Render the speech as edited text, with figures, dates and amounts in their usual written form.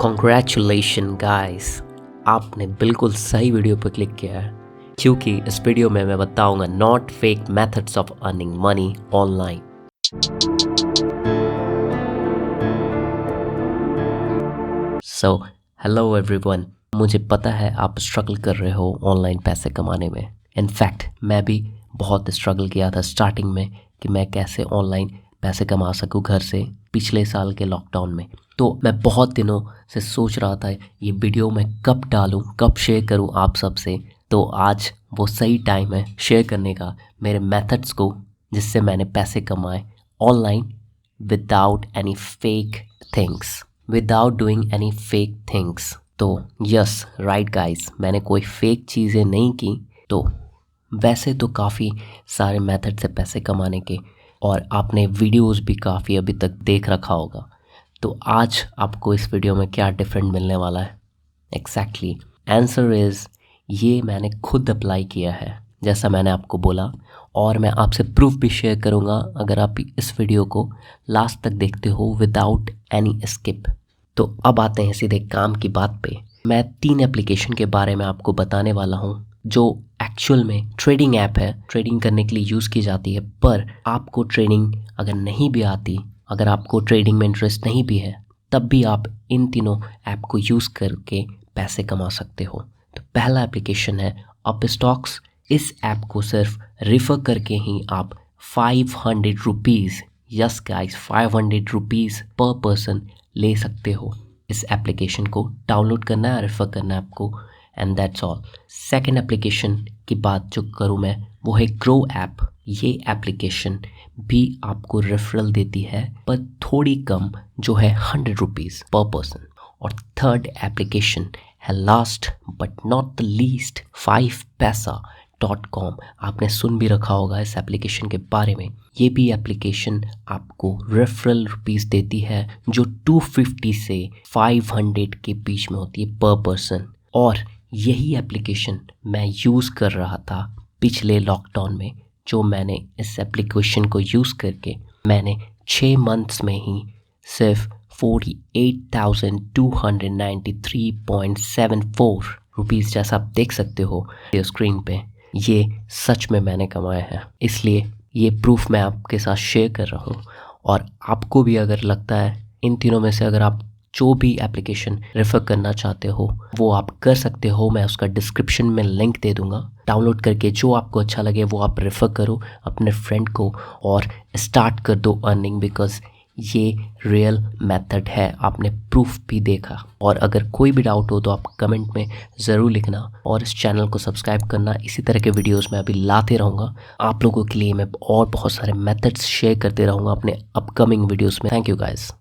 Congratulation guys, आपने बिल्कुल सही वीडियो पर क्लिक किया है क्योंकि इस वीडियो में मैं बताऊंगा not fake methods of earning money online. So hello everyone, मुझे पता है आप स्ट्रगल कर रहे हो ऑनलाइन पैसे कमाने में। इनफैक्ट मैं भी बहुत स्ट्रगल किया था स्टार्टिंग में कि मैं कैसे ऑनलाइन पैसे कमा सकूं घर से, पिछले साल के लॉकडाउन में। तो मैं बहुत दिनों से सोच रहा था ये वीडियो मैं कब डालूं, कब शेयर करूं आप सबसे। तो आज वो सही टाइम है शेयर करने का, मेरे मेथड्स को जिससे मैंने पैसे कमाए online without any fake things, without doing any fake things. तो यस राइट गाइस, मैंने कोई फेक चीज़ें नहीं की। तो वैसे तो काफ़ी सारे मेथड से पैसे कमाने के, और आपने वीडियोस भी काफ़ी अभी तक देख रखा होगा। तो आज आपको इस वीडियो में क्या डिफरेंट मिलने वाला है? एग्जैक्टली आंसर इज़ ये मैंने खुद अप्लाई किया है जैसा मैंने आपको बोला, और मैं आपसे प्रूफ भी शेयर करूँगा अगर आप इस वीडियो को लास्ट तक देखते हो विदाउट एनी स्किप। तो अब आते हैं सीधे काम की बात पे। मैं 3 एप्लीकेशन के बारे में आपको बताने वाला हूँ जो एक्चुअल में ट्रेडिंग ऐप है, ट्रेडिंग करने के लिए यूज़ की जाती है। पर आपको ट्रेडिंग अगर नहीं भी आती, अगर आपको ट्रेडिंग में इंटरेस्ट नहीं भी है, तब भी आप इन तीनों ऐप को यूज़ करके पैसे कमा सकते हो। तो पहला एप्लीकेशन है अप स्टॉक्स। इस ऐप को सिर्फ रेफर करके ही आप 500 रुपीज़, यस गाइस 500 रुपीज़ पर पर्सन ले सकते हो। इस एप्लीकेशन को डाउनलोड करना है, रेफर करना है आपको, and that's all. Second application की बात जो करूँ मैं, वो है ग्रो ऐप। ये एप्लीकेशन भी आपको रेफरल देती है पर थोड़ी कम, जो है 100 रुपीज़ पर पर्सन। और थर्ड एप्लीकेशन है last but not the least Paisa.com। आपने सुन भी रखा होगा इस एप्लीकेशन के बारे में। ये भी एप्लीकेशन आपको रेफरल रुपीज़ देती है जो 250 से 500 के बीच में होती है पर पर्सन। और यही एप्लीकेशन मैं यूज़ कर रहा था पिछले लॉकडाउन में, जो मैंने इस एप्लीकेशन को यूज़ करके मैंने 6 मंथ्स में ही सिर्फ 48,293.74 रुपीज़, जैसा आप देख सकते हो स्क्रीन पे, ये सच में मैंने कमाया है। इसलिए ये प्रूफ मैं आपके साथ शेयर कर रहा हूँ। और आपको भी अगर लगता है इन तीनों में से अगर आप जो भी एप्लीकेशन रेफर करना चाहते हो वो आप कर सकते हो। मैं उसका डिस्क्रिप्शन में लिंक दे दूंगा। डाउनलोड करके जो आपको अच्छा लगे वो आप रेफर करो अपने फ्रेंड को और स्टार्ट कर दो अर्निंग, बिकॉज ये रियल मेथड है, आपने प्रूफ भी देखा। और अगर कोई भी डाउट हो तो आप कमेंट में ज़रूर लिखना, और इस चैनल को सब्सक्राइब करना। इसी तरह के वीडियोस मैं अभी लाते रहूँगा आप लोगों के लिए। मैं और बहुत सारे मेथड्स शेयर करते रहूँगा अपने अपकमिंग वीडियोस में। Thank you guys.